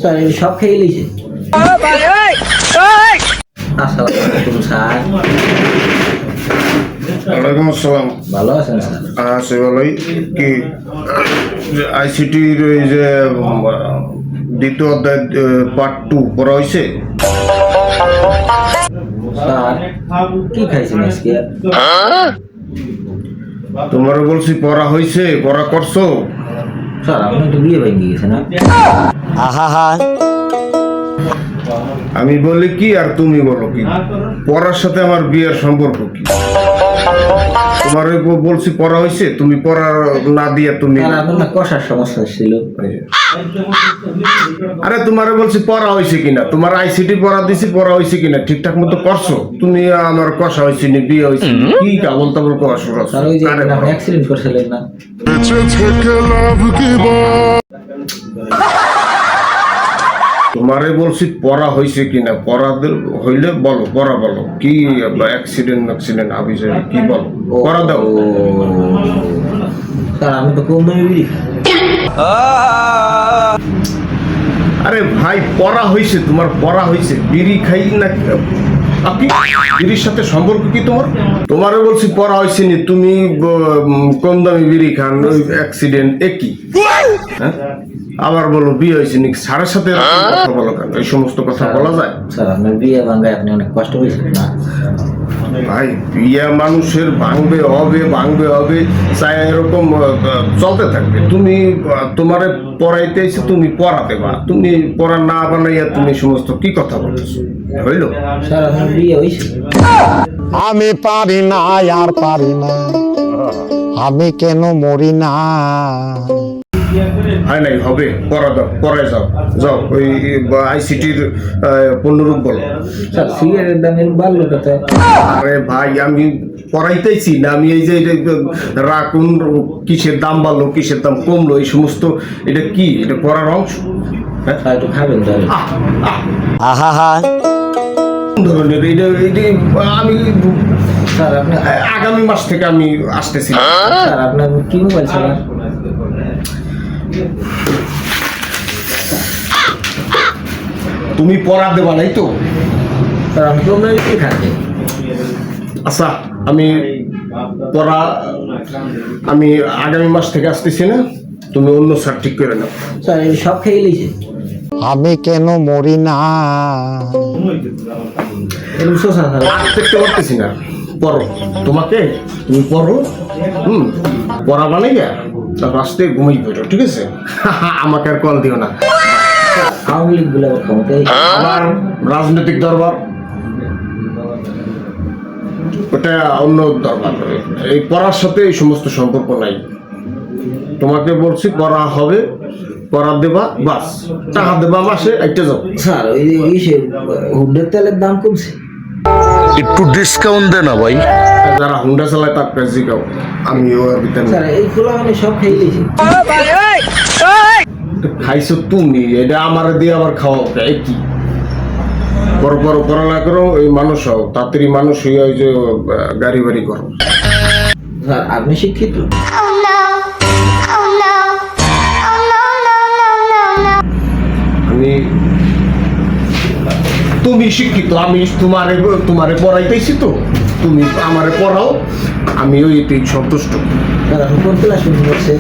Sir এই সব খেয়ে লিছে। আসসালামু আলাইকুম স্যার। ওয়ালাইকুম আসসালাম। ভালো আছেন স্যার? সে ভালোই। কি আইসিটির ওই যে দ্বিতীয় অধ্যায় পার্ট 2 পড়া হয়েছে? স্যার কি খাইছেন আজকে? তোমার বলছি পড়া হয়েছে, পড়া করছো? স্যার আপনি তো বিয়ে ভেঙে গেছে না? আমি বলি কি আর তুমি বলো কি? পড়ার সাথে আমার বিয়ের সম্পর্ক কি? তোমার বলছি পড়া হয়েছে, তুমি পড়া না দিয়ে তুমি আপনার কষার সমস্যা ছিল। আরে তোমারে বলছি পড়া হয়েছে কিনা, তোমার আইসিটি পড়া দিছি, পড়া হয়েছে কিনা ঠিকঠাক মতো করছো? তুমি আমার কষা হয়েছে নি, বিয়ে হয়েছে কি কাবল তাবল করা শুরু? স্যার ওই যে অ্যাক্সিডেন্ট করছিলেন না? তোমারে বলছি পড়া হয়েছে কিনা, পড়া হইলে বলো, পড়া বলো কি অ্যাক্সিডেন্ট আবি যাবে কি বলো, পড়া দাও। স্যার আমি তো কম দামে বিড়ি খাই। আরে ভাই পড়া হয়েছে, তোমার পড়া হয়েছে, বিড়ি খাই না আপনি? বিড়ির সাথে সম্পর্ক কি তোমার? তোমারে বলছি পড়া হয়েছে নি, তুমি কম দামি বিড়ি খান, ওই অ্যাক্সিডেন্ট একই। হ্যাঁ আবার বলো বিয়ে হয়েছে নি, সারের সাথে কথা বলো কেন? এই সমস্ত কথা বলা যায়? স্যার আপনার বিয়ে ভাঙায় আপনি অনেক কষ্ট পেয়েছেন না? ভাই বিয়ে মানুষের ভাঙবে হবে চাই এরকম চলতে থাকবে। তুমি তোমারে পড়াইতে এসে তুমি পড়াতে বা তুমি পড়া না বানাইয়া তুমি সমস্ত কি কথা বলতেছো? হইলো? স্যার আপনার বিয়ে হয়েছে? আমি পারি না আর পারি না, আমি কেন মরি না। হয় নাই, হবে, পড়া দাও, পড়ায় যাও, যাও ওই আইসিটির পূর্ণরূপ বলো। স্যার সিগারেটের দামের বাড়লো কত? আরে ভাই আমি পড়াইতেছি না, আমি এই যে রাখুন কিসের দাম বাড়লো, কিসের দাম কমলো, এই সমস্ত এটা কি, এটা পড়ার অংশ? হ্যাঁ স্যার একটু খাবেন তাহলে? আহা ধরনের এটা আমি স্যার আপনি আগামী মাস থেকে আমি আসতেছি। স্যার আপনার কি মোবাইল ছিল? তুমি পড়া দেবা নাই তো? স্যার আমি কম দামে বিড়ি খাই। আচ্ছা আমি পড়া আমি আগামী মাস থেকে আসতেছি না, তুমি অন্য স্যার ঠিক করে নাও। স্যার এই সব খেয়ে লিছে। আমি কেন মরি না। এরকম শোষা স্যার। দেখতে পারতেছি না, পড়ো, তোমাকে তুমি পড়ো, পড়া বানাইয়া তারপর আসতে ঘুমাই পড়ো, ঠিক আছে? আমাকে আর কল দিও না। আওয়ামী লীগ গুলো ক্ষমতায়। আমার রাজনৈতিক দরবার ওটা অন্য দরবার, এই পড়ার সাথে এই সমস্ত সম্পর্ক নাই। তোমাকে বলছি পড়া হবে, পড়া দেবা, বাস টাকা দেবা মাসে একটা যাও। স্যার ওই যে ইসে হুন্ডের তেলের দাম কমছে। একটু ডিসকাউন্ট দে না ভাই। যারা হুন্ডা চালায় তার কাছে জিগাও, আমি ওর ভিতরে স্যার এই খোলা মানে সব খেয়ে লিছে। খাইছো তুমি, এটা আমার দিয়ে আবার খাওয়াও কি? বড় বড় পড়ালা করো, এই মানুষ হও, তাড়াতাড়ি মানুষ হয়ে ওই যে গাড়ি বাড়ি করো। স্যার আপনি শিক্ষিত? আমি তুমি শিক্ষিত, আমি তোমারে পড়াইতেছি তো, তুমি আমারে পড়াও, আমি ওই সন্তুষ্ট। স্যার আপনি কোন ক্লাস করছেন?